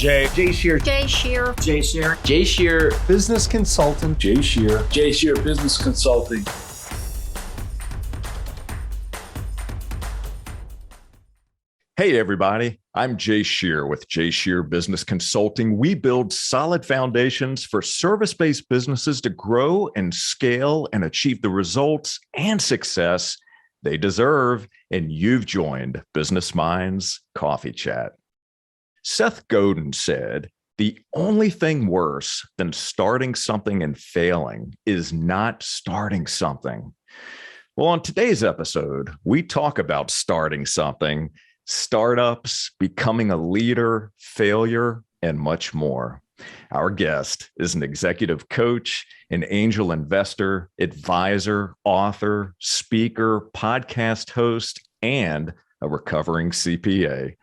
Jay Shear. Jay Shear. Jay Shear. Jay Shear, business consultant. Jay Shear. Jay Shear Business Consulting. Hey, everybody. I'm Jay Shear with Jay Shear Business Consulting. We build solid foundations for service-based businesses to grow and scale and achieve the results and success they deserve. And you've joined Business Minds Coffee Chat. Seth Godin said, "The only thing worse than starting something and failing is not starting something." Well, on today's episode, we talk about starting something, startups, becoming a leader, failure, and much more. Our guest is an executive coach, an angel investor, advisor, author, speaker, podcast host, and a recovering CPA.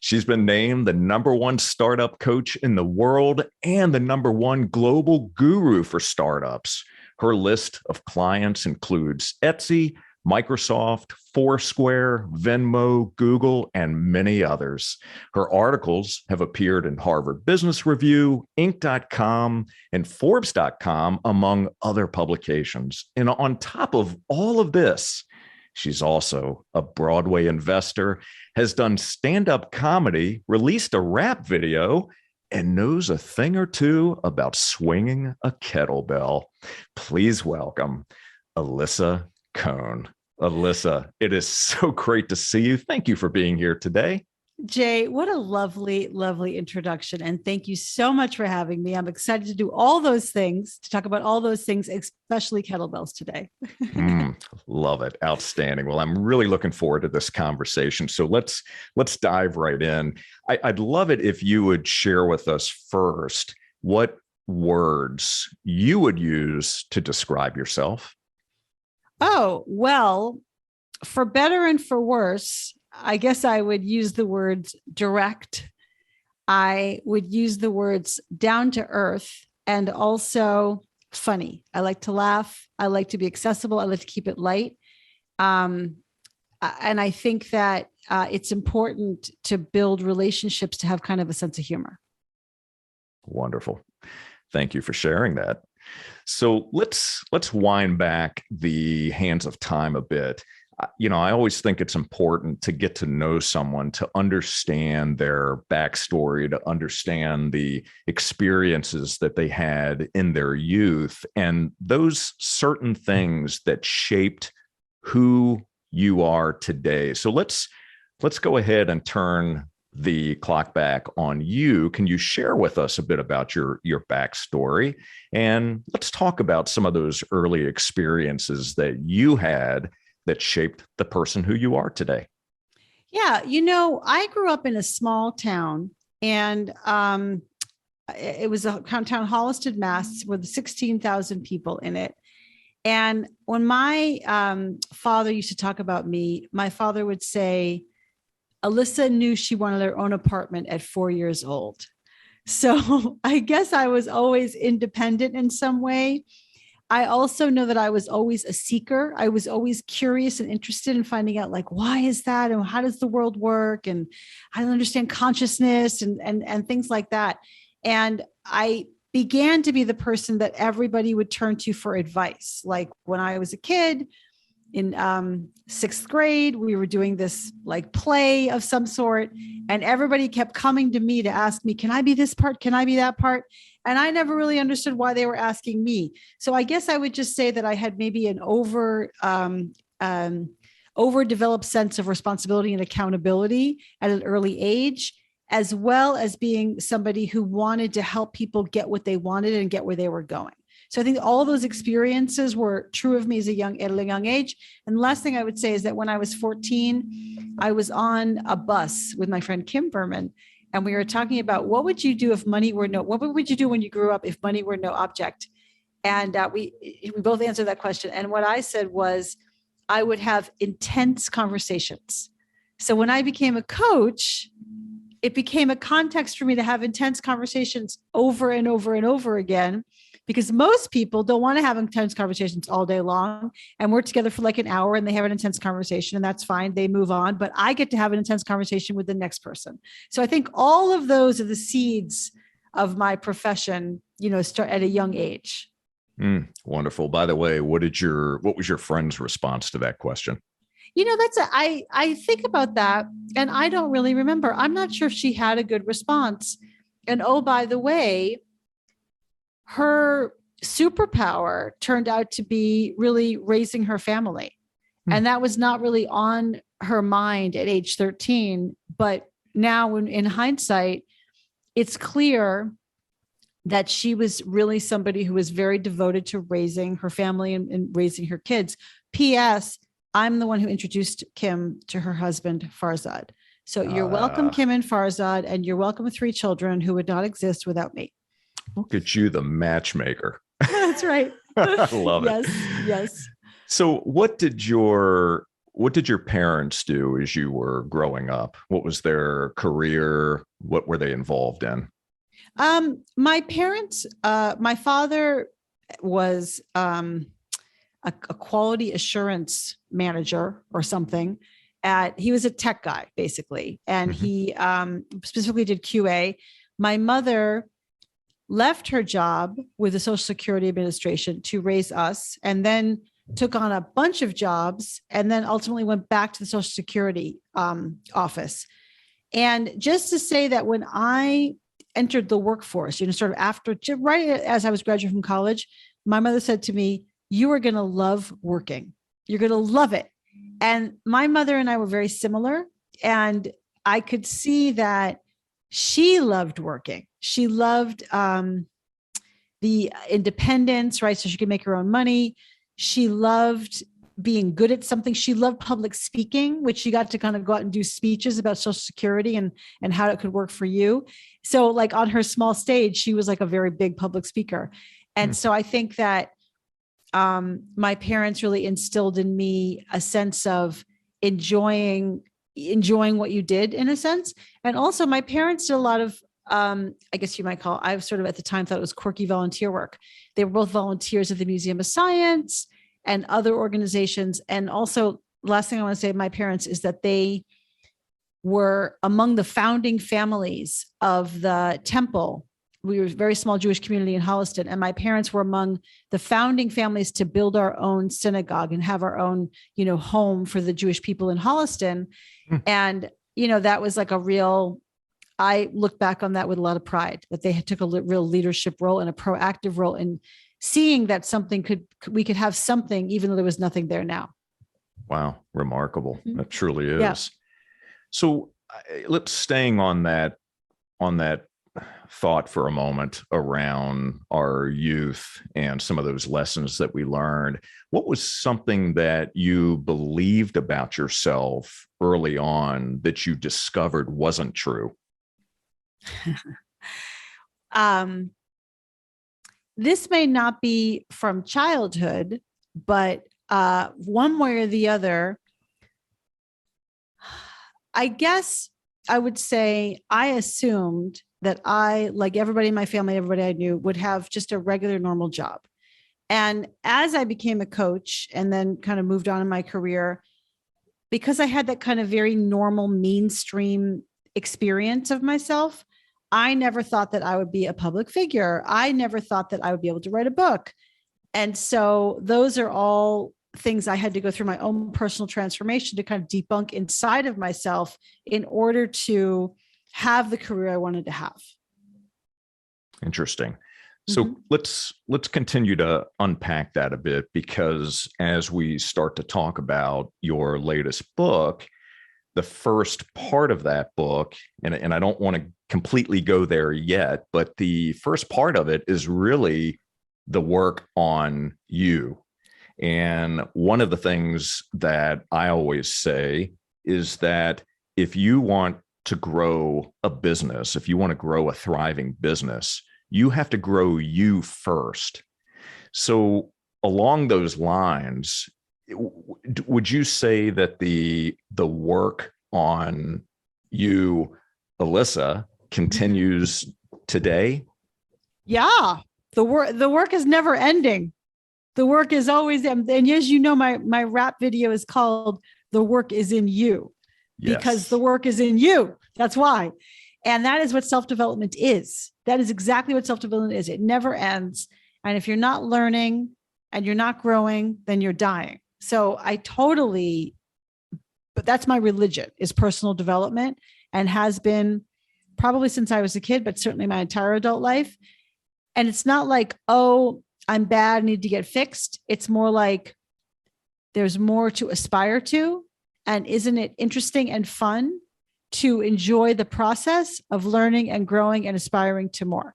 She's been named the #1 startup coach in the world and the #1 global guru for startups. Her list of clients includes Etsy, Microsoft, Foursquare, Venmo, Google, and many others. Her articles have appeared in Harvard Business Review, Inc.com, and Forbes.com, among other publications. And on top of all of this, she's also a Broadway investor, has done stand-up comedy, released a rap video, and knows a thing or two about swinging a kettlebell. Please welcome Alisa Cohn. Alisa, it is so great to see you. Thank you for being here today. Jay, what a lovely, lovely introduction. And thank you so much for having me. I'm excited to do all those things, to talk about all those things, especially kettlebells today. Love it. Outstanding. Well, I'm really looking forward to this conversation. So let's dive right in. I'd love it if you would share with us first what words you would use to describe yourself. Oh, well, for better and for worse, I guess I would use the words direct. I would use the words down to earth and also funny. I like to laugh. I like to be accessible. I like to keep it light. And I think that it's important to build relationships to have kind of a sense of humor. Wonderful. Thank you for sharing that. So let's wind back the hands of time a bit. I always think it's important to get to know someone, to understand their backstory, to understand the experiences that they had in their youth, and those certain things that shaped who you are today. So let's go ahead and turn the clock back on you. Can you share with us a bit about your backstory? And let's talk about some of those early experiences that you had that shaped the person who you are today. Yeah. I grew up in a small town, and it was a town, Holliston, Mass, with 16,000 people in it. And when my father used to talk about me, my father would say, Alisa knew she wanted her own apartment at 4 years old. So I guess I was always independent in some way. I also know that I was always a seeker. I was always curious and interested in finding out, like, why is that? And how does the world work? And I don't understand consciousness and things like that. And I began to be the person that everybody would turn to for advice. Like when I was a kid in 6th grade, we were doing this like play of some sort, and everybody kept coming to me to ask me, can I be this part? Can I be that part? And I never really understood why they were asking me. So I guess I would just say that I had maybe an overdeveloped sense of responsibility and accountability at an early age, as well as being somebody who wanted to help people get what they wanted and get where they were going. So I think all those experiences were true of me at a young age. And the last thing I would say is that when I was 14, I was on a bus with my friend Kim Berman, and we were talking about what would you do if money were what would you do when you grew up if money were no object? And we both answered that question. And what I said was, I would have intense conversations. So when I became a coach, it became a context for me to have intense conversations over and over and over again, because most people don't want to have intense conversations all day long. And we're together for like an hour and they have an intense conversation and that's fine. They move on, but I get to have an intense conversation with the next person. So I think all of those are the seeds of my profession, start at a young age. Wonderful. By the way, what was your friend's response to that question? I think about that and I don't really remember. I'm not sure if she had a good response. And oh, by the way, her superpower turned out to be really raising her family. And that was not really on her mind at age 13. But now in hindsight, it's clear that she was really somebody who was very devoted to raising her family and raising her kids. P.S. I'm the one who introduced Kim to her husband, Farzad. So you're welcome, Kim and Farzad, and you're welcome 3 children who would not exist without me. Look at you, the matchmaker. That's right. I love it. Yes. So what did your parents do as you were growing up? What was their career? What were they involved in? My parents, my father was a quality assurance manager or something. He was a tech guy, basically, and he specifically did QA. My mother left her job with the Social Security Administration to raise us, and then took on a bunch of jobs, and then ultimately went back to the Social Security office. And just to say that when I entered the workforce, sort of right as I was graduating from college, my mother said to me, "You are going to love working. You're going to love it." And my mother and I were very similar. And I could see that she loved working. She loved the independence, right? So she could make her own money. She loved being good at something. She loved public speaking, which she got to kind of go out and do speeches about Social Security and how it could work for you. So like on her small stage, she was like a very big public speaker. And so I think that my parents really instilled in me a sense of enjoying what you did, in a sense. And also my parents did a lot of, I guess you might call, I sort of at the time thought it was quirky volunteer work. They were both volunteers at the Museum of Science and other organizations. And also, last thing I want to say of my parents is that they were among the founding families of the temple. We were a very small Jewish community in Holliston, and my parents were among the founding families to build our own synagogue and have our own, home for the Jewish people in Holliston. And, that was like I look back on that with a lot of pride, that they took a real leadership role and a proactive role in seeing that we could have something, even though there was nothing there now. Wow. Remarkable. That truly is. Yeah. So let's staying on that thought for a moment around our youth and some of those lessons that we learned. What was something that you believed about yourself early on that you discovered wasn't true? This may not be from childhood, but one way or the other, I guess I would say I assumed that I, like everybody in my family, everybody I knew, would have just a regular, normal job. And as I became a coach and then kind of moved on in my career, because I had that kind of very normal mainstream experience of myself, I never thought that I would be a public figure. I never thought that I would be able to write a book. And so those are all things I had to go through my own personal transformation to kind of debunk inside of myself in order to have the career I wanted to have. Interesting. So let's continue to unpack that a bit, because as we start to talk about your latest book, the first part of that book, and I don't want to completely go there yet, but the first part of it is really the work on you. And one of the things that I always say is that if you want to grow a business, if you want to grow a thriving business, you have to grow you first. So along those lines, would you say that the work on you, Alisa, continues today? Yeah. the work is never ending. The work is always, and as you know, my rap video is called "The Work Is in You," because Yes. the work is in you. That's why. And that is what self-development is. That is exactly what self-development is. It never ends. And if you're not learning and you're not growing, then you're dying. So but that's my religion, is personal development, and has been probably since I was a kid, but certainly my entire adult life. And it's not like, oh, I'm bad, I need to get fixed. It's more like there's more to aspire to. And isn't it interesting and fun to enjoy the process of learning and growing and aspiring to more?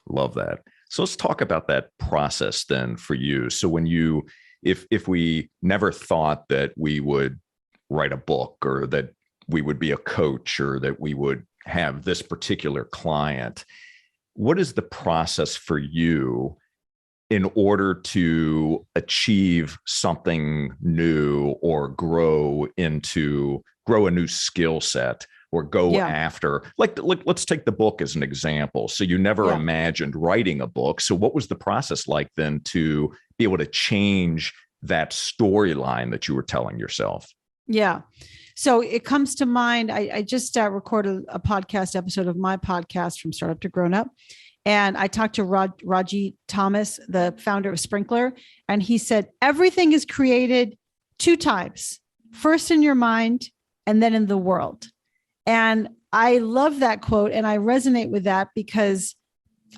Love that. So let's talk about that process then for you. So when you, if we never thought that we would write a book, or that we would be a coach, or that we would have this particular client, what is the process for you in order to achieve something new, or grow a new skill set, or go after, like, let's take the book as an example. So you never imagined writing a book. So what was the process like then to be able to change that storyline that you were telling yourself? Yeah. So it comes to mind. I just recorded a podcast episode of my podcast, From Startup to Grown Up. And I talked to Raji Thomas, the founder of Sprinkler. And he said, everything is created 2 times, first in your mind and then in the world. And I love that quote. And I resonate with that because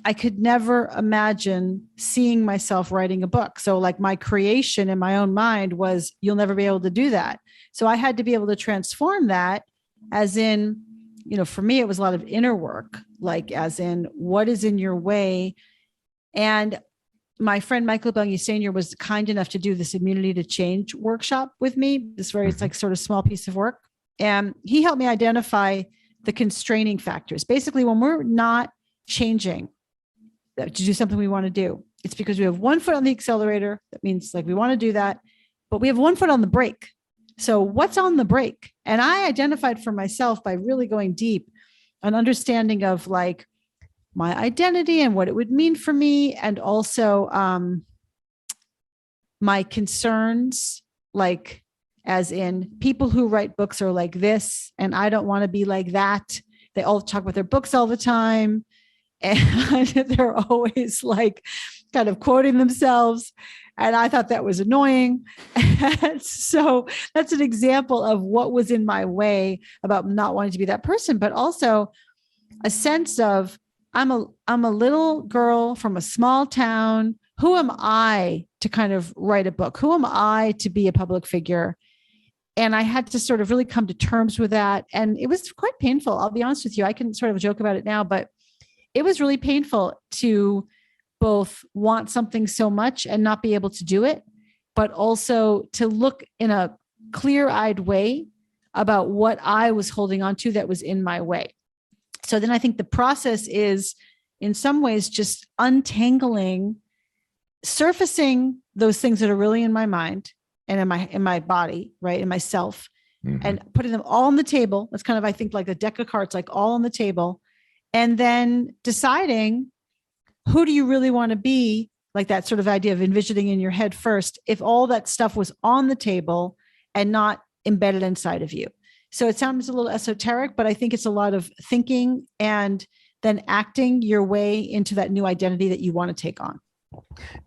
I could never imagine seeing myself writing a book. So like my creation in my own mind was, you'll never be able to do that. So I had to be able to transform that, as in, for me, it was a lot of inner work, like as in what is in your way. And my friend Michael Bellier Sr. was kind enough to do this Immunity to Change workshop with me, this very like sort of small piece of work. And he helped me identify the constraining factors. Basically, when we're not changing to do something we want to do, it's because we have one foot on the accelerator. That means like we want to do that, but we have one foot on the brake. So what's on the brake? And I identified for myself by really going deep, an understanding of like my identity and what it would mean for me. And also my concerns, like as in people who write books are like this, and I don't want to be like that. They all talk about their books all the time. And they're always like kind of quoting themselves. And I thought that was annoying. And so that's an example of what was in my way about not wanting to be that person, but also a sense of I'm a little girl from a small town. Who am I to kind of write a book? Who am I to be a public figure? And I had to sort of really come to terms with that. And it was quite painful. I'll be honest with you. I can sort of joke about it now, but it was really painful to both want something so much and not be able to do it, but also to look in a clear-eyed way about what I was holding on to that was in my way. So then I think the process is in some ways just untangling, surfacing those things that are really in my mind and in my body, right? In myself, and putting them all on the table. That's kind of, I think, like a deck of cards, like all on the table. And then deciding, who do you really want to be? Like that sort of idea of envisioning in your head first, if all that stuff was on the table and not embedded inside of you. So it sounds a little esoteric, but I think it's a lot of thinking and then acting your way into that new identity that you want to take on.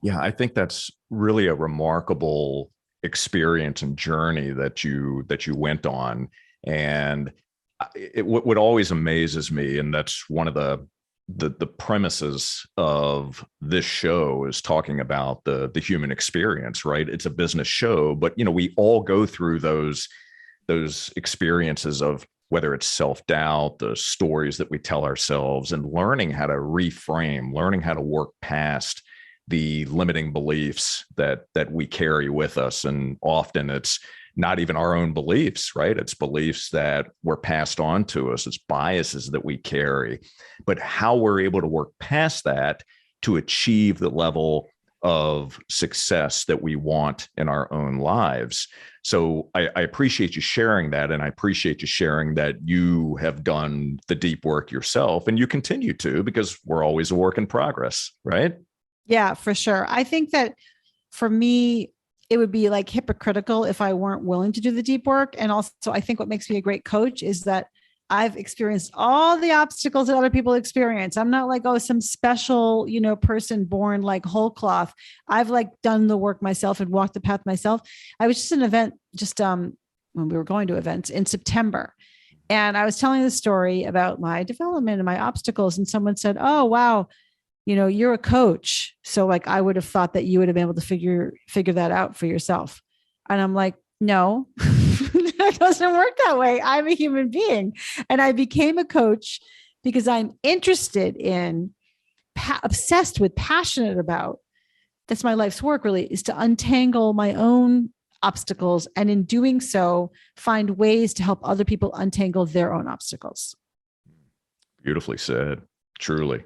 Yeah, I think that's really a remarkable experience and journey that you went on. And what always amazes me, and that's one of the premises of this show, is talking about the human experience, right? It's a business show, but we all go through those experiences of whether it's self-doubt, the stories that we tell ourselves, and learning how to reframe, learning how to work past the limiting beliefs that we carry with us. And often it's not even our own beliefs, right? It's beliefs that were passed on to us. It's biases that we carry, but how we're able to work past that to achieve the level of success that we want in our own lives. So I appreciate you sharing that. And I appreciate you sharing that you have done the deep work yourself and you continue to, because we're always a work in progress, right? Yeah, for sure. I think that for me, it would be like hypocritical if I weren't willing to do the deep work. And also, I think what makes me a great coach is that I've experienced all the obstacles that other people experience. I'm not like, oh, some special, person born like whole cloth. I've like done the work myself and walked the path myself. I was just at an event when we were going to events in September. And I was telling the story about my development and my obstacles. And someone said, oh, wow, you're a coach. So like, I would have thought that you would have been able to figure that out for yourself. And I'm like, no, that doesn't work that way. I'm a human being. And I became a coach because I'm interested in, obsessed with, passionate about, that's my life's work really, is to untangle my own obstacles. And in doing so, find ways to help other people untangle their own obstacles. Beautifully said, truly.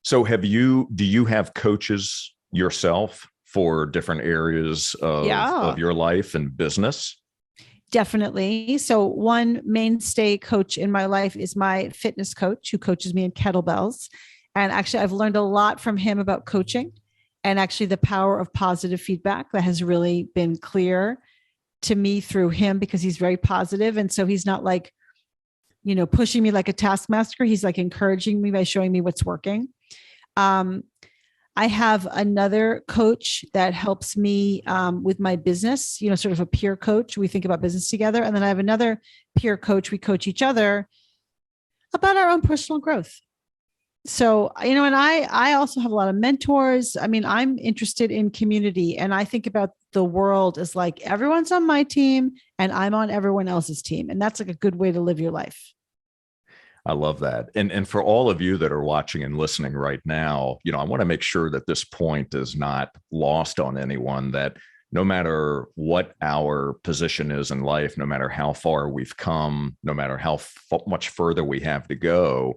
So do you have coaches yourself for different areas of your life and business? Definitely. So one mainstay coach in my life is my fitness coach who coaches me in kettlebells. And actually, I've learned a lot from him about coaching and actually the power of positive feedback that has really been clear to me through him because he's very positive. And so he's not like, pushing me like a taskmaster. He's like encouraging me by showing me what's working. I have another coach that helps me with my business, sort of a peer coach. We think about business together. And then I have another peer coach. We coach each other about our own personal growth. So, and I also have a lot of mentors. I mean, I'm interested in community and I think about the world as like everyone's on my team and I'm on everyone else's team. And that's like a good way to live your life. I love that. And for all of you that are watching and listening right now, I want to make sure that this point is not lost on anyone, that no matter what our position is in life, no matter how far we've come, no matter how much further we have to go,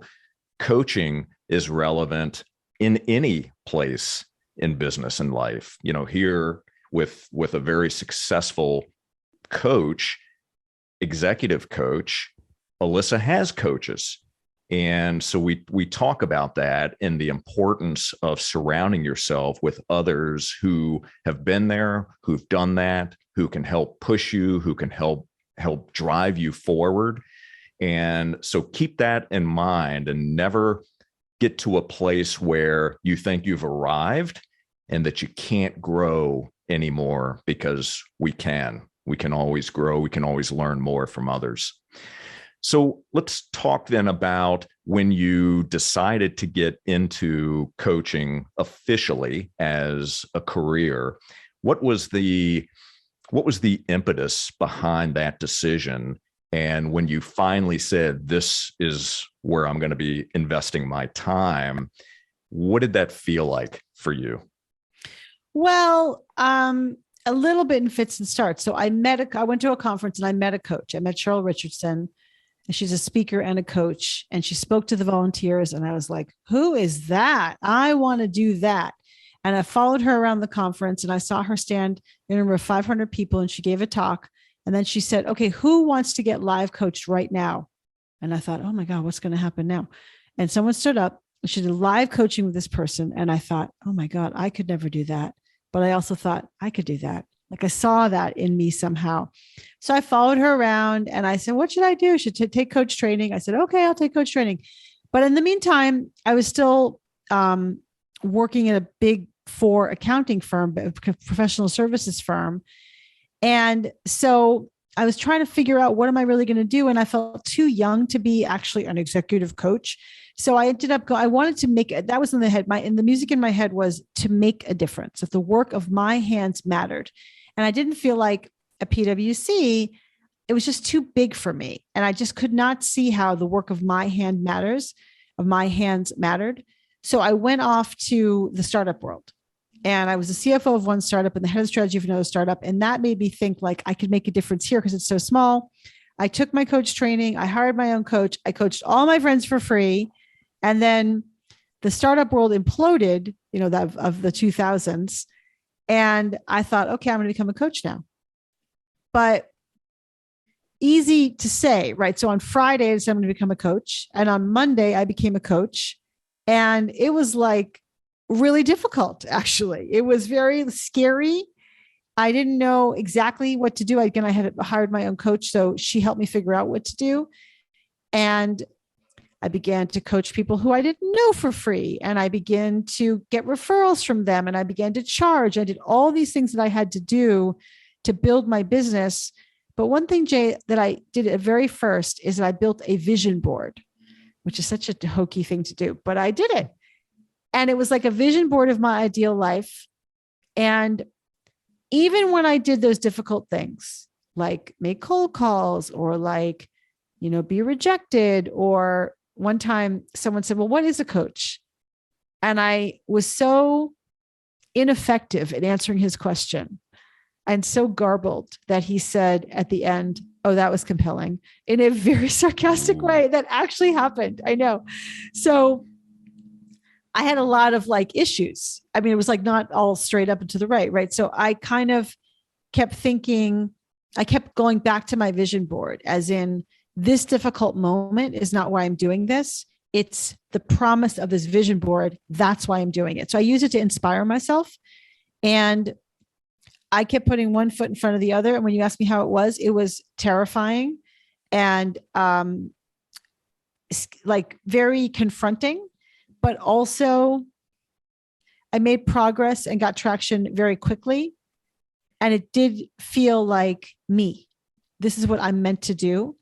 coaching is relevant in any place in business and life. Here with a very successful coach, executive coach, Alisa has coaches. And so we talk about that and the importance of surrounding yourself with others who have been there, who've done that, who can help push you, who can help drive you forward. And so keep that in mind and never get to a place where you think you've arrived and that you can't grow anymore, because we can always grow. We can always learn more from others. So let's talk then about when you decided to get into coaching officially as a career. What was the impetus behind that decision? And when you finally said, this is where I'm going to be investing my time, what did that feel like for you? Well, a little bit in fits and starts. So I went to a conference and I met a coach. I met Cheryl Richardson. And she's a speaker and a coach. And she spoke to the volunteers. And I was like, who is that? I want to do that. And I followed her around the conference and I saw her stand in a room of 500 people and she gave a talk. And then she said, okay, who wants to get live coached right now? And I thought, oh my God, what's going to happen now? And someone stood up. She did live coaching with this person. And I thought, oh my God, I could never do that. But I also thought I could do that. Like I saw that in me somehow. So I followed her around and I said, what should I do? Should take coach training? I said, okay, I'll take coach training. But in the meantime, I was still working in a big four accounting firm, a professional services firm. And so I was trying to figure out, what am I really going to do? And I felt too young to be actually an executive coach. So I ended up I wanted to make it, that was in the head. The music in my head was to make a difference, that the work of my hands mattered. And I didn't feel like at PwC, it was just too big for me. And I just could not see how the work of my hands mattered. So I went off to the startup world. And I was the CFO of one startup and the head of strategy of another startup. And that made me think like I could make a difference here because it's so small. I took my coach training. I hired my own coach. I coached all my friends for free. And then the startup world imploded, of the 2000s. And I thought, okay, I'm going to become a coach now. But easy to say, right? So on Friday, I said I'm going to become a coach. And on Monday, I became a coach. And it was like really difficult, actually. It was very scary. I didn't know exactly what to do. Again, I had hired my own coach, so she helped me figure out what to do. And I began to coach people who I didn't know for free. And I began to get referrals from them. And I began to charge. I did all these things that I had to do to build my business. But one thing, Jay, that I did at very first is that I built a vision board, which is such a hokey thing to do, but I did it. And it was like a vision board of my ideal life. And even when I did those difficult things, like make cold calls or like, be rejected, or one time someone said, well, what is a coach? And I was so ineffective at answering his question and so garbled that he said at the end, oh, that was compelling, in a very sarcastic way. That actually happened. I know. So I had a lot of like issues. I mean, it was like not all straight up and to the right. Right. So I kind of kept thinking, I kept going back to my vision board, as in, this difficult moment is not why I'm doing this. It's the promise of this vision board. That's why I'm doing it. So I use it to inspire myself. And I kept putting one foot in front of the other. And when you ask me how it was terrifying and like very confronting, but also I made progress and got traction very quickly. And it did feel like me. This is what I'm meant to do.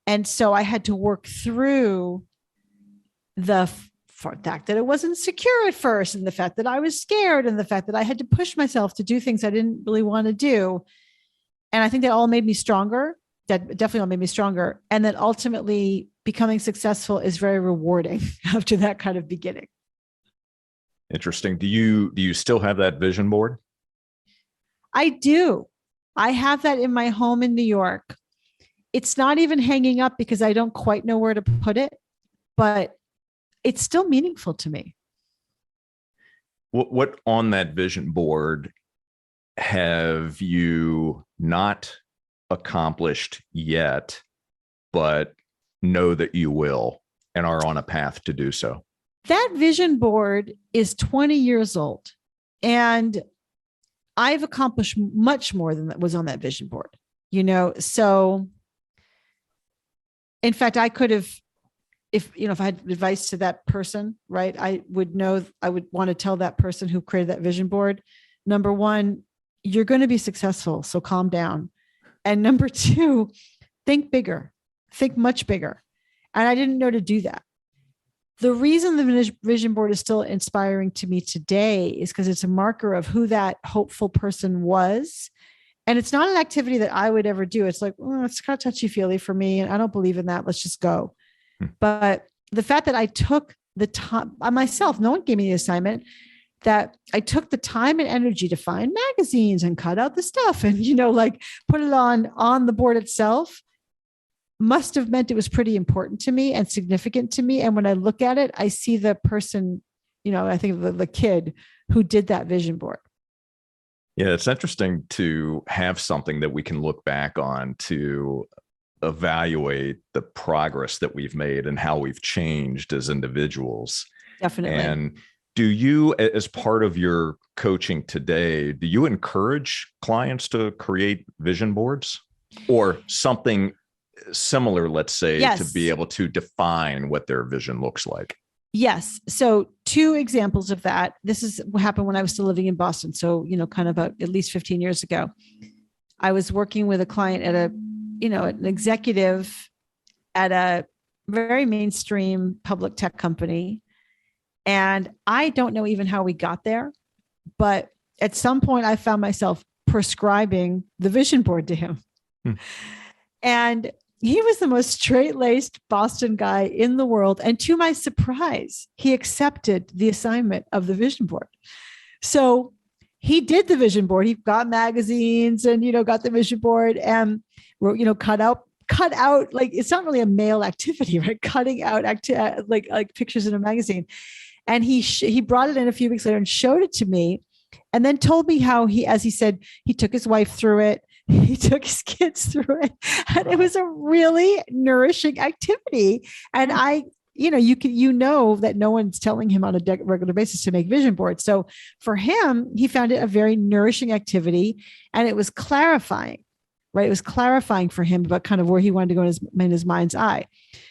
And so I had to work through the fact that it wasn't secure at first, and the fact that I was scared, and the fact that I had to push myself to do things I didn't really want to do. And I think that all made me stronger. That definitely all made me stronger. And that ultimately becoming successful is very rewarding after that kind of beginning. Interesting. Do you still have that vision board? I do. I have that in my home in New York. It's not even hanging up because I don't quite know where to put it, but it's still meaningful to me. What on that vision board have you not accomplished yet, but know that you will and are on a path to do so? That vision board is 20 years old, and I've accomplished much more than that was on that vision board, so in fact, I could have, if I had advice to that person, right, I would want to tell that person who created that vision board, number one, you're going to be successful, so calm down. And number two, think bigger, think much bigger. And I didn't know to do that. The reason the vision board is still inspiring to me today is because it's a marker of who that hopeful person was. And it's not an activity that I would ever do. It's like, it's kind of touchy-feely for me, and I don't believe in that. Let's just go. But the fact that I took the time by myself, no one gave me the assignment, that I took the time and energy to find magazines and cut out the stuff and, like put it on the board itself, must have meant it was pretty important to me and significant to me. And when I look at it, I see the person, I think of the kid who did that vision board. Yeah, it's interesting to have something that we can look back on to evaluate the progress that we've made and how we've changed as individuals. Definitely. And do you, as part of your coaching today, do you encourage clients to create vision boards or something similar, let's say, Yes. to be able to define what their vision looks like? Yes. So 2 examples of that. This is what happened when I was still living in Boston. So, kind of about at least 15 years ago, I was working with a client at an executive at a very mainstream public tech company. And I don't know even how we got there, but at some point I found myself prescribing the vision board to him. And he was the most straight-laced Boston guy in the world. And to my surprise, he accepted the assignment of the vision board. So he did the vision board. He got magazines and, got the vision board and wrote, cut out, like, it's not really a male activity, right? Cutting out like pictures in a magazine. And he brought it in a few weeks later and showed it to me, and then told me how as he said, he took his wife through it. He took his kids through it, and it was a really nourishing activity. And you know that no one's telling him on a regular basis to make vision boards. So for him, he found it a very nourishing activity, and it was clarifying, right? It was clarifying for him about kind of where he wanted to go in his mind's eye.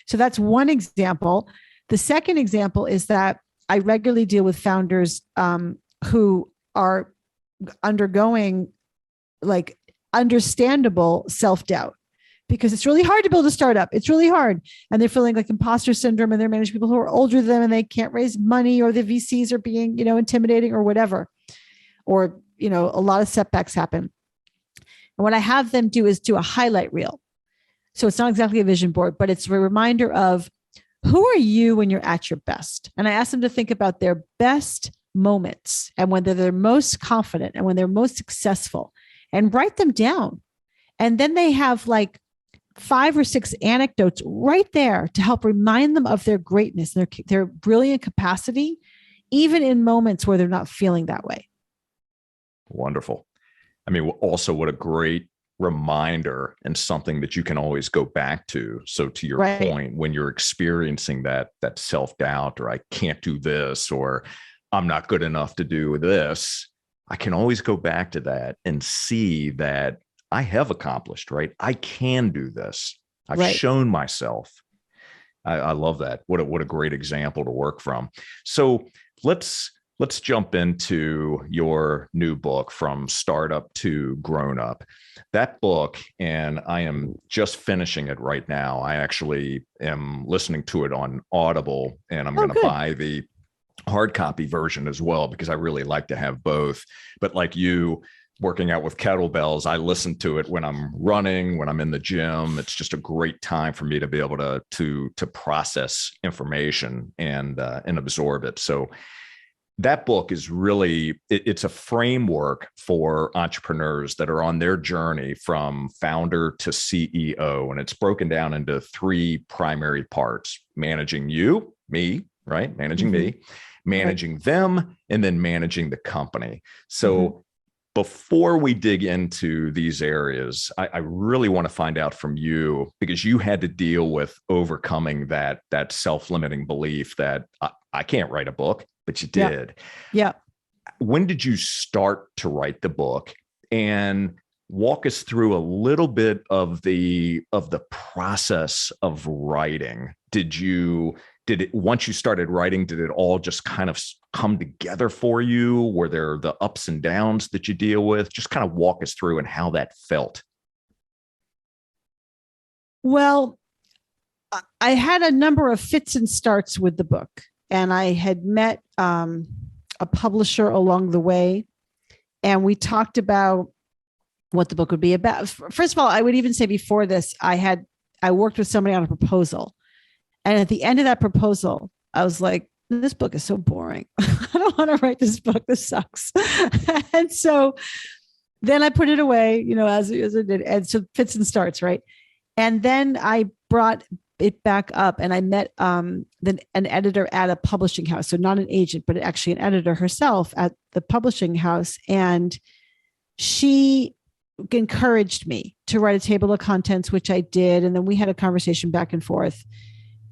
So that's one example. The second example is that I regularly deal with founders who are undergoing like understandable self-doubt, because it's really hard to build a startup. It's really hard. And they're feeling like imposter syndrome, and they're managing people who are older than them and they can't raise money, or the VCs are being, intimidating or whatever, or, a lot of setbacks happen. And what I have them do is do a highlight reel. So it's not exactly a vision board, but it's a reminder of who are you when you're at your best. And I ask them to think about their best moments and when they're most confident and when they're most successful, and write them down. And then they have like 5 or 6 anecdotes right there to help remind them of their greatness, their brilliant capacity, even in moments where they're not feeling that way. Wonderful. I mean, also what a great reminder, and something that you can always go back to. So to your point, when you're experiencing that self-doubt, or I can't do this, or I'm not good enough to do this, I can always go back to that and see that I have accomplished, right? I can do this. I've shown myself. I love that. What a great example to work from. So let's jump into your new book, From Startup to Grown Up. That book, and I am just finishing it right now. I actually am listening to it on Audible, and I'm going to buy the hard copy version as well, because I really like to have both. But like you, working out with kettlebells, I listen to it when I'm running, when I'm in the gym. It's just a great time for me to be able to process information and absorb it. So that book is really, it's a framework for entrepreneurs that are on their journey from founder to CEO. And it's broken down into 3 primary parts: managing me, right? Managing me, managing them, and then managing the company. So before we dig into these areas, I really want to find out from you, because you had to deal with overcoming that self-limiting belief that I can't write a book, but you did. Yeah. When did you start to write the book? And walk us through a little bit of the process of writing. Once you started writing, did it all just kind of come together for you? Were there the ups and downs that you deal with? Just kind of walk us through and how that felt. Well, I had a number of fits and starts with the book, and I had met a publisher along the way, and we talked about what the book would be about. First of all, I would even say before this, I worked with somebody on a proposal. And at the end of that proposal, I was like, this book is so boring. I don't want to write this book. This sucks. And so then I put it away, as it did. And so fits and starts, right? And then I brought it back up, and I met an editor at a publishing house. So not an agent, but actually an editor herself at the publishing house. And she encouraged me to write a table of contents, which I did. And then we had a conversation back and forth.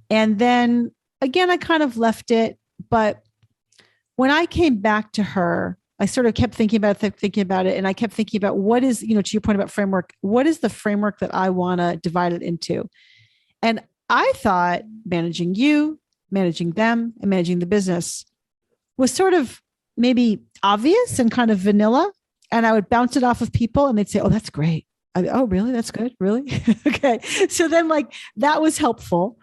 And then again, I kind of left it. But when I came back to her, I sort of kept thinking about it. And I kept thinking about what is, to your point about framework, what is the framework that I want to divide it into? And I thought managing you, managing them, and managing the business was sort of maybe obvious and kind of vanilla. And I would bounce it off of people and they'd say, oh, that's great. Oh, really? That's good. Really? Okay. So then that was helpful.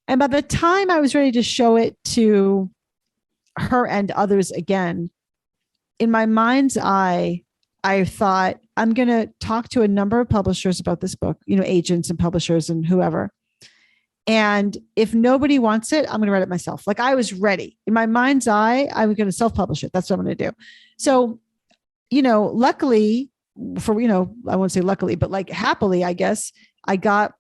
And by the time I was ready to show it to her and others again, in my mind's eye, I thought, I'm going to talk to a number of publishers about this book, agents and publishers and whoever. And if nobody wants it, I'm going to write it myself. I was ready. In my mind's eye, I was going to self-publish it. That's what I'm going to do. So, luckily I won't say luckily, but happily, I guess, I got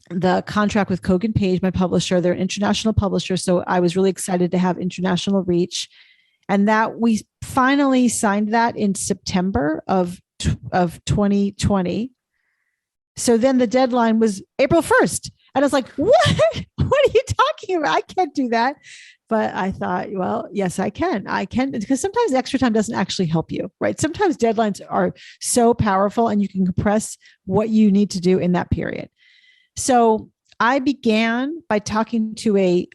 the contract with Kogan Page, my publisher. They're an international publisher. So I was really excited to have international reach. And that we finally signed that in September of 2020. So then the deadline was April 1st. And I was like, what? What are you talking about? I can't do that. But I thought, well, yes, I can. I can, because sometimes extra time doesn't actually help you, right? Sometimes deadlines are so powerful and you can compress what you need to do in that period. So I began by talking to a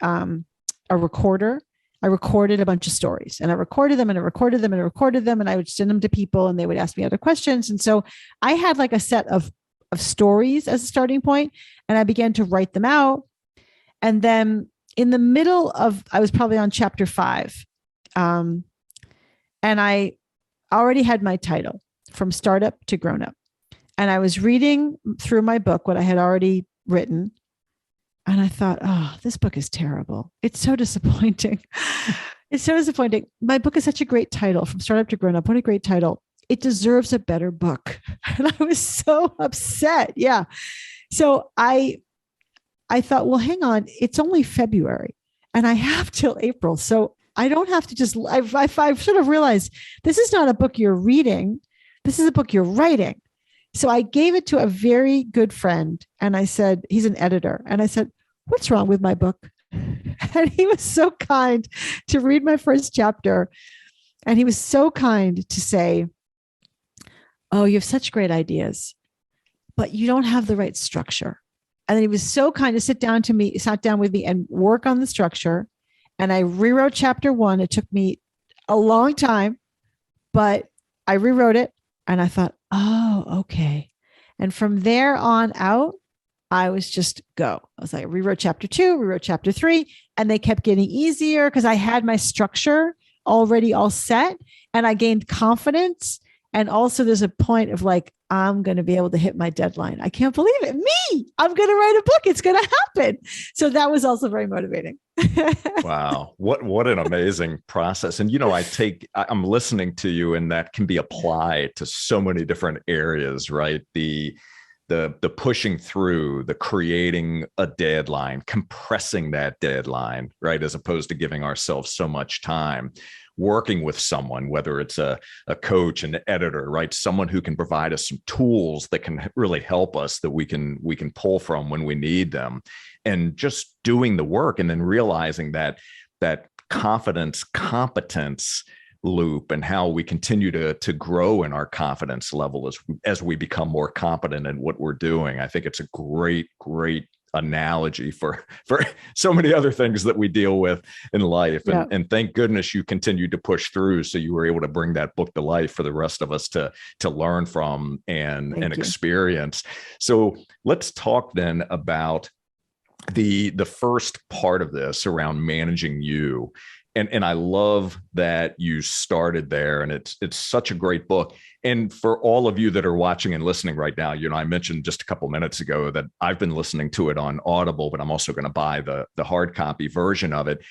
recorder. I recorded a bunch of stories, and I recorded them and I recorded them and I recorded them, and I would send them to people and they would ask me other questions. And so I had like a set of stories as a starting point, and I began to write them out. And then in the middle of, I was probably on chapter 5. And I already had my title, From Startup to Grown Up. And I was reading through my book, what I had already written. And I thought, oh, this book is terrible. It's so disappointing. It's so disappointing. My book is such a great title, From Startup to Grown Up. What a great title. It deserves a better book. And I was so upset. Yeah. So I thought, well, hang on, it's only February and I have till April. So I don't have to just, I've sort of realized this is not a book you're reading. This is a book you're writing. So I gave it to a very good friend and I said, he's an editor. And I said, what's wrong with my book? And he was so kind to read my first chapter. And he was so kind to say, oh, you have such great ideas, but you don't have the right structure. And then he was so kind to sat down with me and work on the structure. And I rewrote chapter 1. It took me a long time, but I rewrote it and I thought, oh, okay. And from there on out, I was just go. I was like, rewrote chapter 2, rewrote chapter 3, and they kept getting easier because I had my structure already all set and I gained confidence. And also there's a point of like, I'm going to be able to hit my deadline. I can't believe it. Me, I'm going to write a book. It's going to happen. So that was also very motivating. Wow. What an amazing process. And, I'm listening to you, and that can be applied to so many different areas, right? The pushing through, the creating a deadline, compressing that deadline, right? As opposed to giving ourselves so much time. Working with someone, whether it's a coach, an editor, right? Someone who can provide us some tools that can really help us, that we can pull from when we need them, and just doing the work, and then realizing that confidence, competence loop, and how we continue to grow in our confidence level as we become more competent in what we're doing. I think it's a great analogy for so many other things that we deal with in life. And thank goodness you continued to push through. So you were able to bring that book to life for the rest of us to learn from and experience. So let's talk then about the first part of this around managing you. And I love that you started there, and it's such a great book. And for all of you that are watching and listening right now, I mentioned just a couple minutes ago that I've been listening to it on Audible, but I'm also going to buy the hard copy version of it.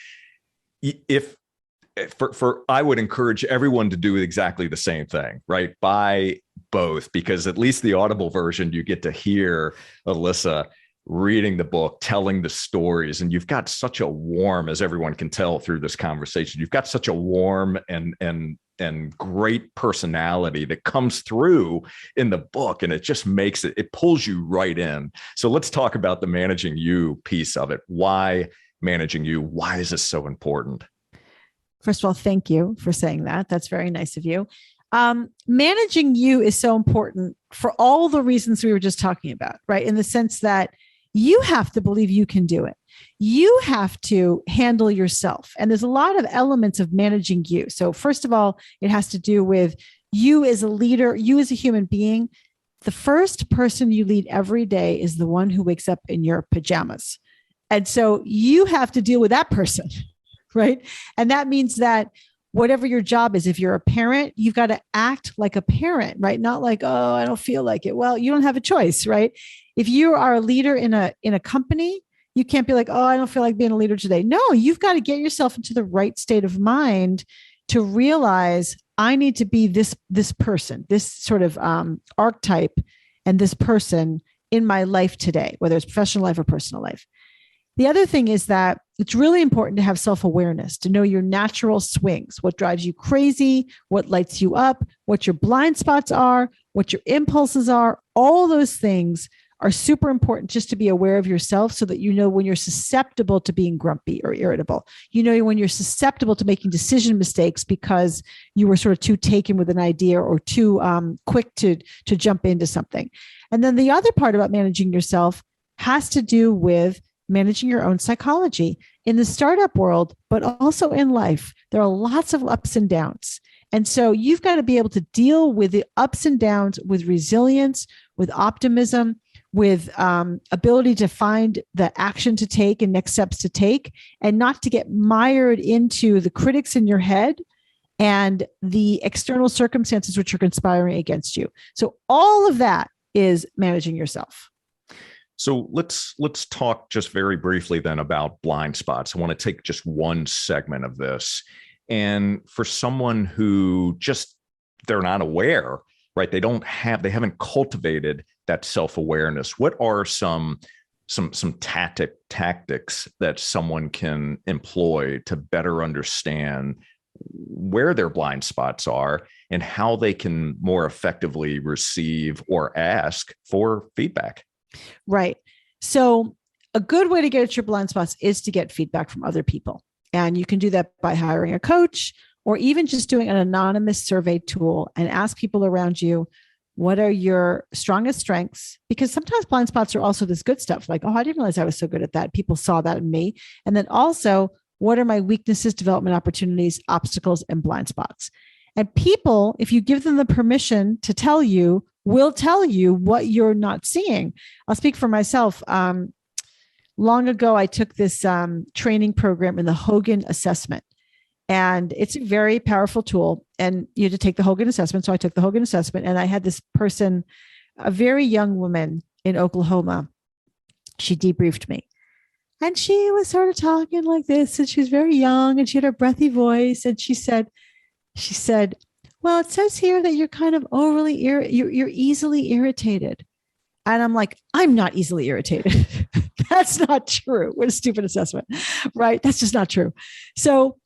I would encourage everyone to do exactly the same thing, right? Buy both, because at least the Audible version, you get to hear Alisa reading the book, telling the stories. And you've got such a warm, as everyone can tell through this conversation, you've got such a warm and great personality that comes through in the book. And it just it pulls you right in. So let's talk about the managing you piece of it. Why managing you? Why is this so important? First of all, thank you for saying that. That's very nice of you. Managing you is so important for all the reasons we were just talking about, right? In the sense that you have to believe you can do it. You have to handle yourself. And there's a lot of elements of managing you. So first of all, it has to do with you as a leader, you as a human being. The first person you lead every day is the one who wakes up in your pajamas. And so you have to deal with that person, right? And that means that whatever your job is, if you're a parent, you've got to act like a parent, right? Not like, oh, I don't feel like it. Well, you don't have a choice, right? If you are a leader in a company, you can't be like, oh, I don't feel like being a leader today. No, you've got to get yourself into the right state of mind to realize I need to be this person, this sort of archetype, and this person in my life today, whether it's professional life or personal life. The other thing is that it's really important to have self-awareness, to know your natural swings, what drives you crazy, what lights you up, what your blind spots are, what your impulses are. All those things are super important just to be aware of yourself so that you know when you're susceptible to being grumpy or irritable. You know when you're susceptible to making decision mistakes because you were sort of too taken with an idea or too quick to jump into something. And then the other part about managing yourself has to do with managing your own psychology in the startup world, but also in life. There are lots of ups and downs. And so you've got to be able to deal with the ups and downs with resilience, with optimism, with ability to find the action to take and next steps to take, and not to get mired into the critics in your head and the external circumstances which are conspiring against you. So all of that is managing yourself. So let's talk just very briefly then about blind spots. I want to take just one segment of this. And for someone who just, they're not aware, right? They haven't cultivated that self-awareness. What are some tactics that someone can employ to better understand where their blind spots are and how they can more effectively receive or ask for feedback? Right. So a good way to get at your blind spots is to get feedback from other people. And you can do that by hiring a coach or even just doing an anonymous survey tool and ask people around you, what are your strongest strengths? Because sometimes blind spots are also this good stuff. Like, oh, I didn't realize I was so good at that. People saw that in me. And then also, what are my weaknesses, development opportunities, obstacles, and blind spots? And people, if you give them the permission to tell you, will tell you what you're not seeing. I'll speak for myself. Long ago, I took this training program in the Hogan assessment. And it's a very powerful tool. And you had to take the Hogan assessment. So I took the Hogan assessment and I had this person, a very young woman in Oklahoma. She debriefed me. And she was sort of talking like this. And she was very young and she had a breathy voice. And she said, well, it says here that you're kind of you're easily irritated. And I'm like, I'm not easily irritated. That's not true. What a stupid assessment, right? That's just not true. So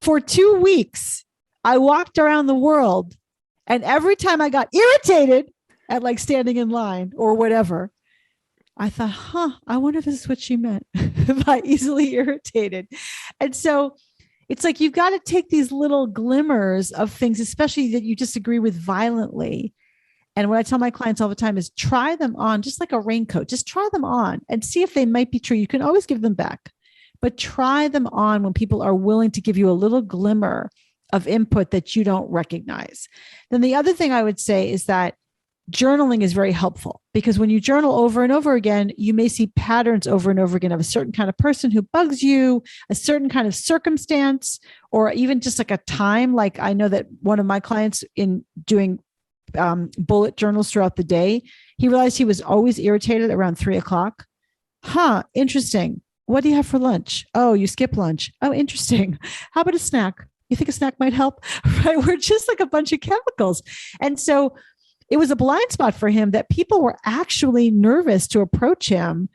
for 2 weeks, I walked around the world and every time I got irritated at like standing in line or whatever, I thought, I wonder if this is what she meant by easily irritated. And so it's like, you've got to take these little glimmers of things, especially that you disagree with violently. And what I tell my clients all the time is try them on, just like a raincoat, just try them on and see if they might be true. You can always give them back, but try them on when people are willing to give you a little glimmer of input that you don't recognize. Then the other thing I would say is that journaling is very helpful because when you journal over and over again, you may see patterns over and over again of a certain kind of person who bugs you, a certain kind of circumstance, or even just like a time. Like I know that one of my clients in doing bullet journals throughout the day, he realized he was always irritated around 3:00. Interesting. What do you have for lunch? Oh, you skip lunch. Oh, interesting. How about a snack? You think a snack might help? Right? We're just like a bunch of chemicals. And so it was a blind spot for him that people were actually nervous to approach him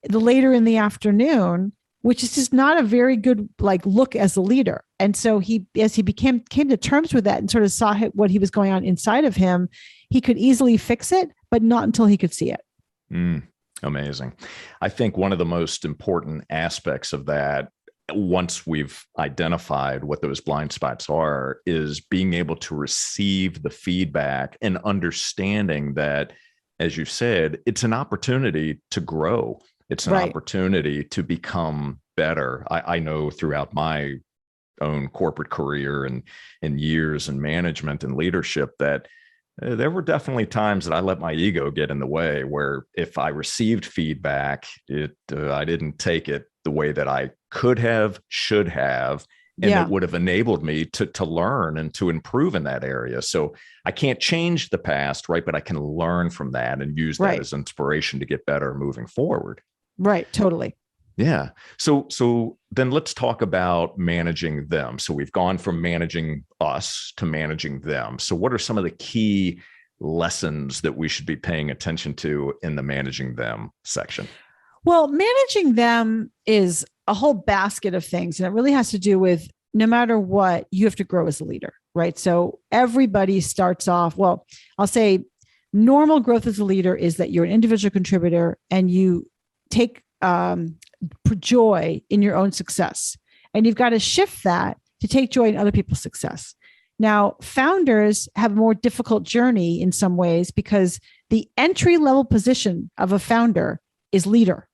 later in the afternoon, which is just not a very good look as a leader. And so as he came to terms with that and sort of saw what he was going on inside of him, he could easily fix it, but not until he could see it. Amazing. I think one of the most important aspects of that, once we've identified what those blind spots are, is being able to receive the feedback and understanding that, as you said, it's an opportunity to grow. It's an opportunity to become better. I know throughout my own corporate career and years in management and leadership that there were definitely times that I let my ego get in the way where if I received feedback, I didn't take it the way that I could have, should have, and it would have enabled me to learn and to improve in that area. So I can't change the past, right? But I can learn from that and use that as inspiration to get better moving forward. Right. Totally. Yeah. So then let's talk about managing them. So we've gone from managing us to managing them. So what are some of the key lessons that we should be paying attention to in the managing them section? Well, managing them is a whole basket of things. And it really has to do with no matter what, you have to grow as a leader, right? So everybody starts off, well, I'll say normal growth as a leader is that you're an individual contributor and you take joy in your own success. And you've got to shift that to take joy in other people's success. Now, founders have a more difficult journey in some ways because the entry level position of a founder is leader,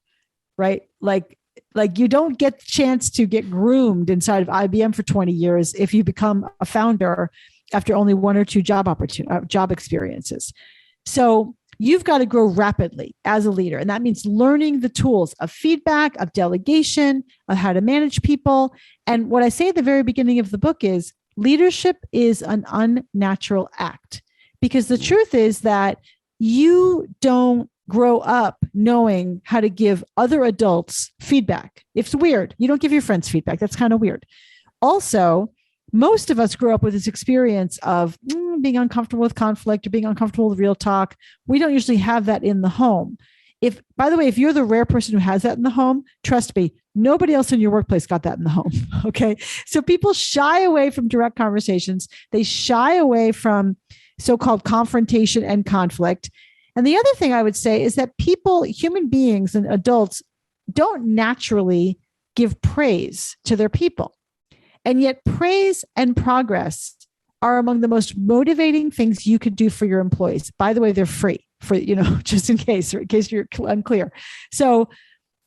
right? Like you don't get the chance to get groomed inside of IBM for 20 years if you become a founder after only one or two job experiences. So you've got to grow rapidly as a leader. And that means learning the tools of feedback, of delegation, of how to manage people. And what I say at the very beginning of the book is leadership is an unnatural act, because the truth is that you don't grow up knowing how to give other adults feedback. It's weird. You don't give your friends feedback. That's kind of weird. Also, most of us grew up with this experience of being uncomfortable with conflict or being uncomfortable with real talk. We don't usually have that in the home. By the way, if you're the rare person who has that in the home, trust me, nobody else in your workplace got that in the home. Okay. So people shy away from direct conversations. They shy away from so-called confrontation and conflict. And the other thing I would say is that people, human beings and adults, don't naturally give praise to their people. And yet praise and progress are among the most motivating things you could do for your employees. By the way, they're free for, just in case you're unclear. So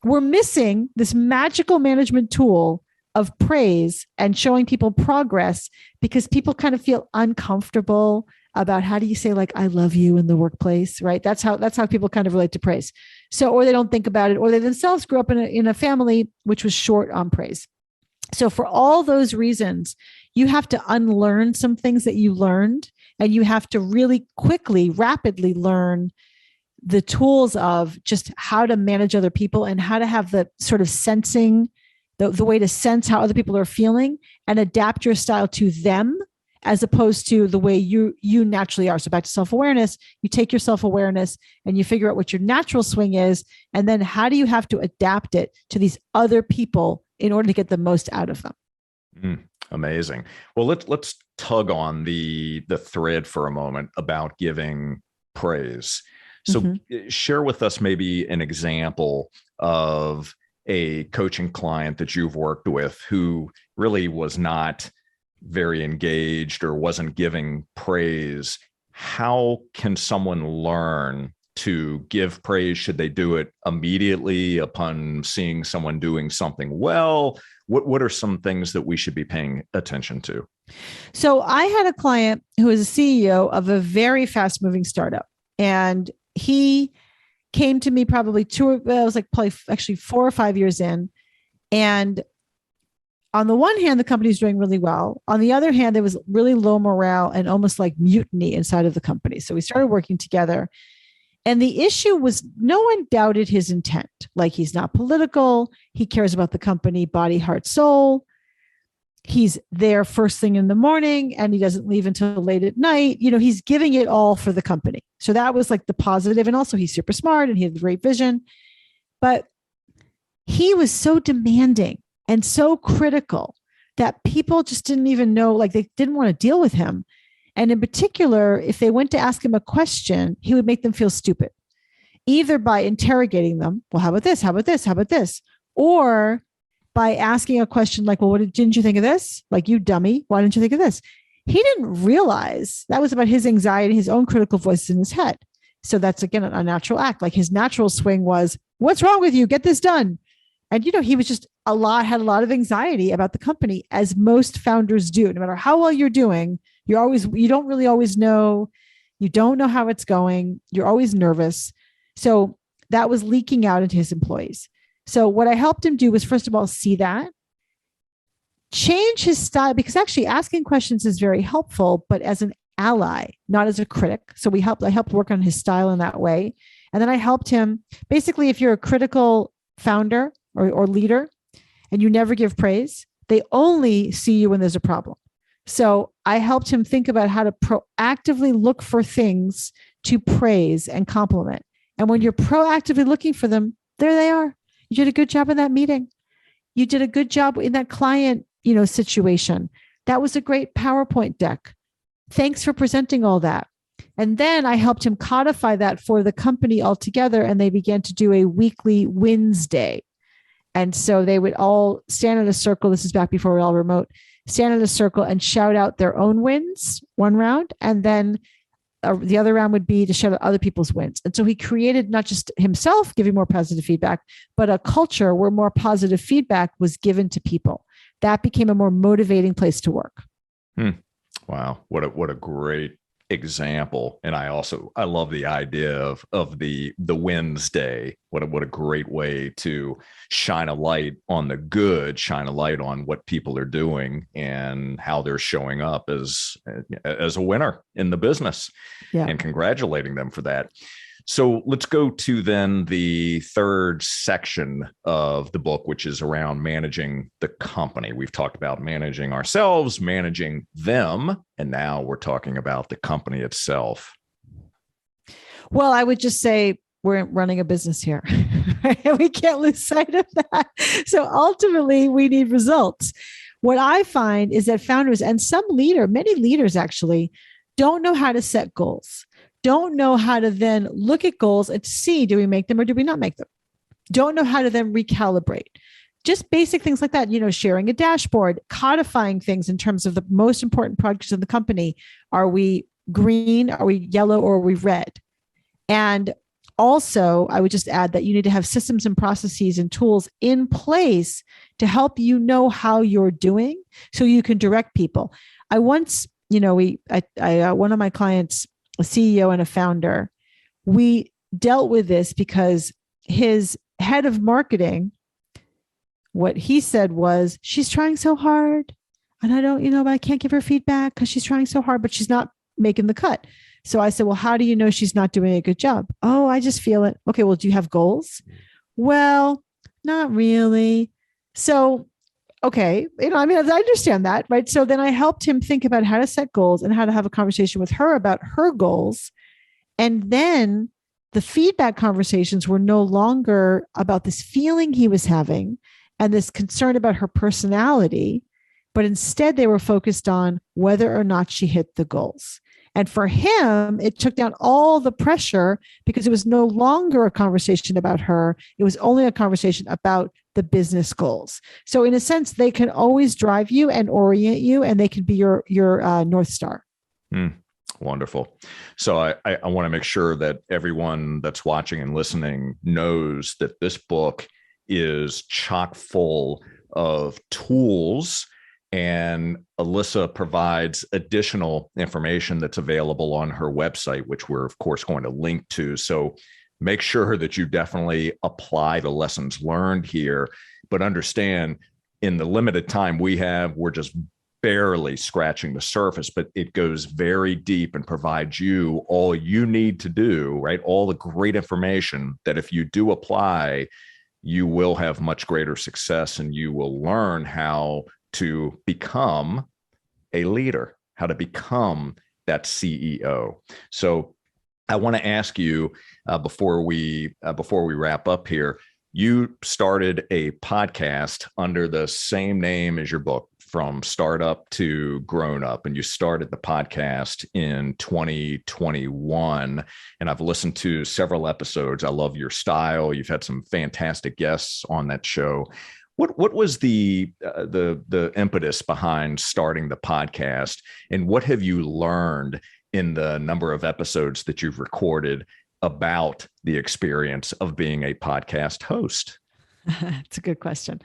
we're missing this magical management tool of praise and showing people progress because people kind of feel uncomfortable about how do you say like, I love you in the workplace, right? That's how people kind of relate to praise. So, or they don't think about it, or they themselves grew up in a family which was short on praise. So for all those reasons, you have to unlearn some things that you learned, and you have to really quickly, rapidly learn the tools of just how to manage other people and how to have the sort of sensing, the way to sense how other people are feeling and adapt your style to them as opposed to the way you naturally are. So back to self-awareness, you take your self-awareness and you figure out what your natural swing is. And then how do you have to adapt it to these other people in order to get the most out of them? Amazing. Well, let's tug on the thread for a moment about giving praise. So share with us maybe an example of a coaching client that you've worked with who really was not very engaged or wasn't giving praise. How can someone learn to give praise? Should they do it immediately upon seeing someone doing something well? What are some things that we should be paying attention to? So I had a client who was a CEO of a very fast moving startup, and he came to me probably actually 4 or 5 years in. And on the one hand, the company's doing really well. On the other hand, there was really low morale and almost like mutiny inside of the company. So we started working together. And the issue was no one doubted his intent. Like, he's not political. He cares about the company, body, heart, soul. He's there first thing in the morning and he doesn't leave until late at night. He's giving it all for the company. So that was like the positive. And also he's super smart and he had great vision. But he was so demanding and so critical that people just didn't even know, like they didn't want to deal with him. And in particular, if they went to ask him a question, he would make them feel stupid, either by interrogating them. Well, how about this? How about this? How about this? Or by asking a question like, well, didn't you think of this? Like, you dummy, why didn't you think of this? He didn't realize that was about his anxiety, his own critical voices in his head. So that's, again, a natural act. Like, his natural swing was, what's wrong with you? Get this done. And, he was just had a lot of anxiety about the company, as most founders do. No matter how well you're doing, you don't really always know. You don't know how it's going. You're always nervous. So that was leaking out into his employees. So what I helped him do was, first of all, see that, change his style, because actually asking questions is very helpful, but as an ally, not as a critic. So I helped work on his style in that way. And then I helped him, basically, if you're a critical founder or leader and you never give praise, they only see you when there's a problem. So I helped him think about how to proactively look for things to praise and compliment. And when you're proactively looking for them, there they are. You did a good job in that meeting. You did a good job in that client, situation. That was a great PowerPoint deck. Thanks for presenting all that. And then I helped him codify that for the company altogether. And they began to do a weekly wins day. And so they would all stand in a circle. This is back before we were all remote. Stand in a circle and shout out their own wins one round. And then the other round would be to shout out other people's wins. And so he created not just himself giving more positive feedback, but a culture where more positive feedback was given to people. That became a more motivating place to work. Wow. What a great example. And I love the idea of the Wednesday. What a great way to shine a light on the good, shine a light on what people are doing and how they're showing up as a winner in the business, and congratulating them for that. So let's go to then the third section of the book, which is around managing the company. We've talked about managing ourselves, managing them, and now we're talking about the company itself. Well, I would just say we're running a business here. We can't lose sight of that. So ultimately, we need results. What I find is that founders and many leaders actually don't know how to set goals. Don't know how to then look at goals and see, do we make them or do we not make them? Don't know how to then recalibrate. Just basic things like that, sharing a dashboard, codifying things in terms of the most important projects of the company. Are we green? Are we yellow? Or are we red? And also, I would just add that you need to have systems and processes and tools in place to help you know how you're doing so you can direct people. I once, one of my clients, a CEO and a founder, we dealt with this because his head of marketing, what he said was, she's trying so hard and I don't, but I can't give her feedback because she's trying so hard, but she's not making the cut. So I said, well, how do you know she's not doing a good job? Oh, I just feel it. Okay, well, do you have goals? Well, not really. So okay, I understand that, right? So then I helped him think about how to set goals and how to have a conversation with her about her goals. And then the feedback conversations were no longer about this feeling he was having and this concern about her personality, but instead they were focused on whether or not she hit the goals. And for him, it took down all the pressure because it was no longer a conversation about her. It was only a conversation about the business goals. So in a sense, they can always drive you and orient you, and they can be your North Star. Wonderful. So I want to make sure that everyone that's watching and listening knows that this book is chock full of tools, and Alisa provides additional information that's available on her website, which we're, of course, going to link to. So make sure that you definitely apply the lessons learned here, but understand in the limited time we have, we're just barely scratching the surface, but it goes very deep and provides you all you need to do, right? All the great information that if you do apply, you will have much greater success and you will learn how to become a leader, how to become that CEO. So I want to ask you before we wrap up here, you started a podcast under the same name as your book, From Startup to Grown Up, and you started the podcast in 2021. And I've listened to several episodes. I love your style. You've had some fantastic guests on that show. What was the impetus behind starting the podcast, and what have you learned in the number of episodes that you've recorded about the experience of being a podcast host? That's a good question.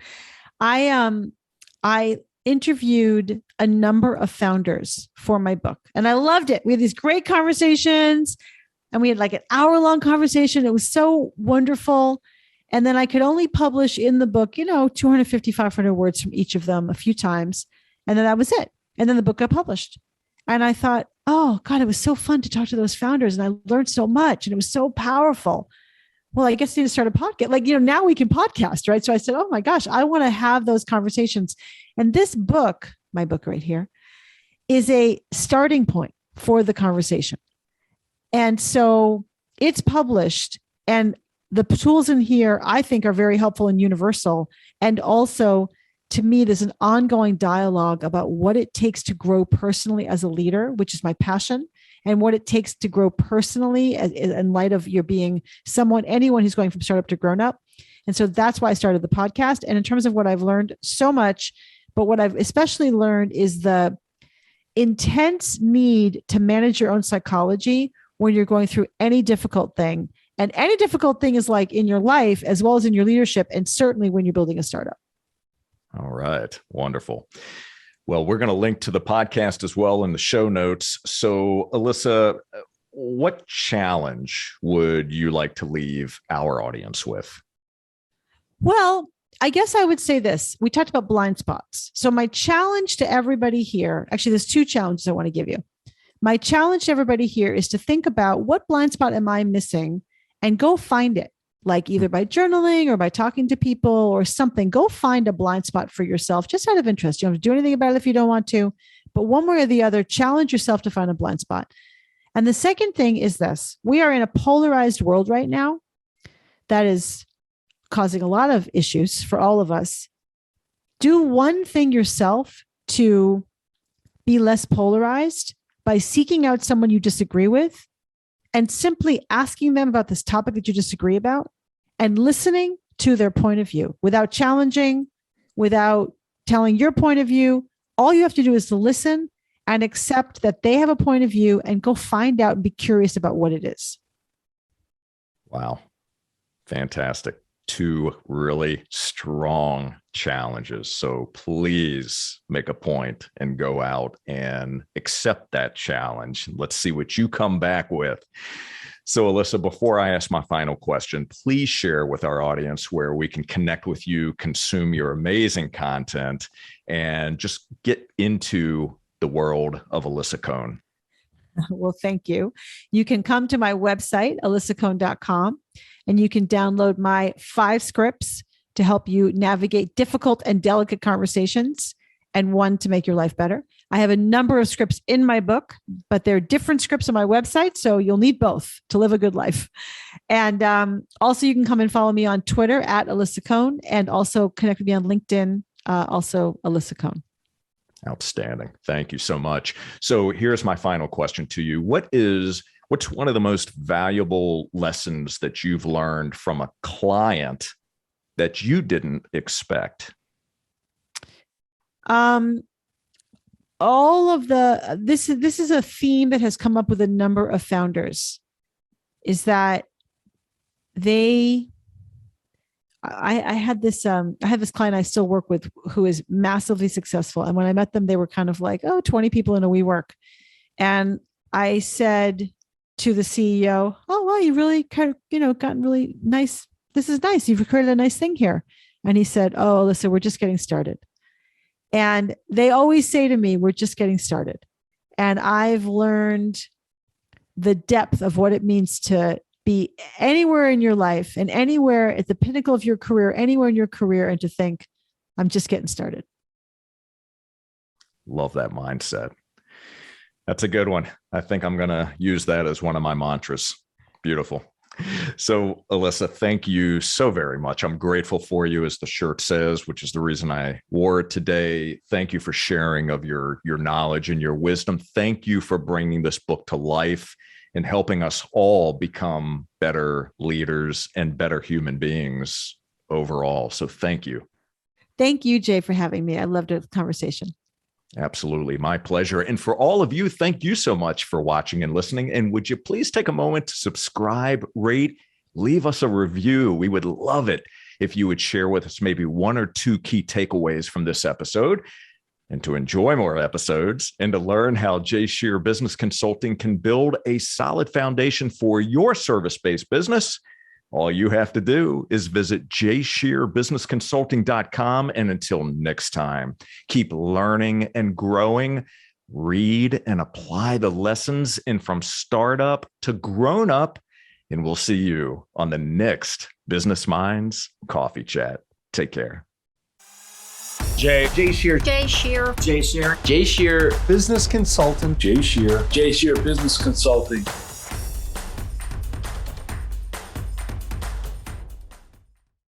I interviewed a number of founders for my book, and I loved it. We had these great conversations, and we had like an hour-long conversation. It was so wonderful. And then I could only publish in the book, 250, 500 words from each of them a few times. And then that was it. And then the book got published. And I thought, oh God, it was so fun to talk to those founders. And I learned so much and it was so powerful. Well, I guess I need to start a podcast. Now we can podcast, right? So I said, oh my gosh, I want to have those conversations. And this book, my book right here, is a starting point for the conversation. And so it's published, and the tools in here, I think, are very helpful and universal. And also, to me, there's an ongoing dialogue about what it takes to grow personally as a leader, which is my passion, and what it takes to grow personally in light of your being anyone who's going from startup to grown up. And so that's why I started the podcast. And in terms of what I've learned, so much, but what I've especially learned is the intense need to manage your own psychology when you're going through any difficult thing. And any difficult thing is like in your life, as well as in your leadership, and certainly when you're building a startup. All right. Wonderful. Well, we're going to link to the podcast as well in the show notes. So, Alisa, what challenge would you like to leave our audience with? Well, I guess I would say this. We talked about blind spots. So my challenge to everybody here, actually, there's two challenges I want to give you. My challenge to everybody here is to think about what blind spot am I missing and go find it, like either by journaling or by talking to people or something. Go find a blind spot for yourself, just out of interest. You don't have to do anything about it if you don't want to, but one way or the other, challenge yourself to find a blind spot. And the second thing is this. We are in a polarized world right now that is causing a lot of issues for all of us. Do one thing yourself to be less polarized by seeking out someone you disagree with and simply asking them about this topic that you disagree about and listening to their point of view without challenging, without telling your point of view. All you have to do is to listen and accept that they have a point of view and go find out and be curious about what it is. Wow. Fantastic. Two really strong challenges. So please make a point and go out and accept that challenge. Let's see what you come back with. So, Alisa, before I ask my final question, please share with our audience where we can connect with you, consume your amazing content, and just get into the world of Alisa Cohn. Well, thank you. You can come to my website, alisacohn.com, and you can download my 5 scripts to help you navigate difficult and delicate conversations, and one to make your life better. I have a number of scripts in my book, but they're different scripts on my website, so you'll need both to live a good life. And also, you can come and follow me on Twitter at Alisa Cohn, and also connect with me on LinkedIn, also Alisa Cohn. Outstanding. Thank you so much. So here's my final question to you. What's one of the most valuable lessons that you've learned from a client that you didn't expect? This is a theme that has come up with a number of founders, is that I had this client I still work with who is massively successful. And when I met them, they were kind of like, 20 people in a WeWork. And I said to the CEO, "Oh, well, you really kind of, gotten really nice. This is nice. You've created a nice thing here." And he said, "Oh, listen, we're just getting started." And they always say to me, "We're just getting started." And I've learned the depth of what it means to be anywhere in your life and anywhere at the pinnacle of your career, anywhere in your career, and to think, I'm just getting started. Love that mindset. That's a good one. I think I'm going to use that as one of my mantras. Beautiful. So, Alisa, thank you so very much. I'm grateful for you, as the shirt says, which is the reason I wore it today. Thank you for sharing of your knowledge and your wisdom. Thank you for bringing this book to life and helping us all become better leaders and better human beings overall. So thank you. Thank you, Jay, for having me. I loved the conversation. Absolutely. My pleasure. And for all of you, thank you so much for watching and listening. And would you please take a moment to subscribe, rate, leave us a review? We would love it if you would share with us maybe 1 or 2 key takeaways from this episode. And to enjoy more episodes and to learn how Jay Shear Business Consulting can build a solid foundation for your service-based business, all you have to do is visit jayshearbusinessconsulting.com. And until next time, keep learning and growing, read and apply the lessons in From Startup to Grown Up. And we'll see you on the next Business Minds Coffee Chat. Take care. Jay Shear. Jay Shear. Jay Shear. Jay Shear. Business consultant. Jay Shear Business Consulting.